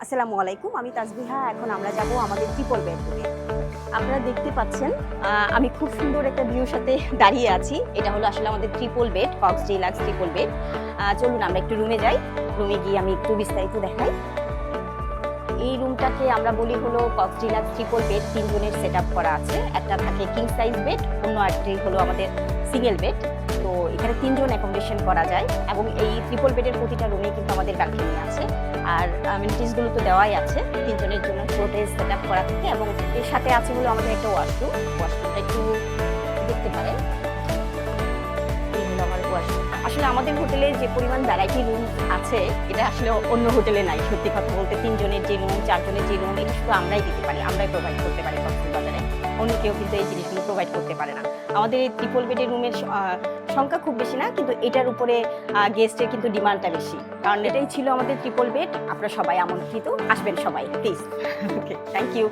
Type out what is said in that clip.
আসসালামু আলাইকুম, আমি তাসবিহা। এখন আমরা যাব আমাদের ট্রিপল বেডরুমে। আপনারা দেখতে পাচ্ছেন আমি খুব সুন্দর একটা ভিউর সাথে দাঁড়িয়ে আছি। এটা হলো আসলে আমাদের triple bed, Cox deluxe triple bed. চলুন আমরা একটু রুমে যাই। রুমে গিয়ে আমি একটু বিস্তারিত দেখাই। এই রুমটাকে আমরা বলি হলো কক্স ডিলাক্স ট্রিপল বেড। 3 জনের সেটআপ করা আছে। একটা থাকে কিং সাইজ বেড, অন্য একটি হলো আমাদের সিঙ্গেল বেড। তো এখানে 3 জন অ্যাকোমোডেশন করা যায় এবং এই ট্রিপল বেডের প্রতিটা রুমে কিন্তু আমাদের ব্যালকনি আছে। আর অ্যামেনিটিসগুলো তো দেওয়াই আছে। 3 জনের জন্য ফ্লোরেজ সেটআপ করা থাকে এবং এর সাথে আছে হলো আমাদের একটা ওয়াশরুম। ওয়াশরুমটা একটু দেখতে পারেন। এই হলো আমার ওয়াশরুম। আসলে আমাদের হোটেলে যে পরিমাণ ভ্যারাইটি রুম আছে, এটা আসলে অন্য হোটেলে নাই। সত্যি কথা বলতে 3 জনের যে রুম, 4 জনের যে রুম, এটা শুধু আমরাই দিতে পারি, আমরাই প্রোভাইড করতে পারি কক্সবাজারে। অন্য কেউ কিন্তু এই জিনিসগুলো প্রোভাইড করতে পারে না। আমাদের এই ট্রিপল বেডের রুমের সংখ্যা খুব বেশি না, কিন্তু এটার উপরে গেস্টের কিন্তু ডিমান্ডটা বেশি। কারণ এটাই ছিল আমাদের ট্রিপল বেড। আপনারা সবাই আমন্ত্রিত, আসবেন সবাই প্লিজ। Okay, thank you.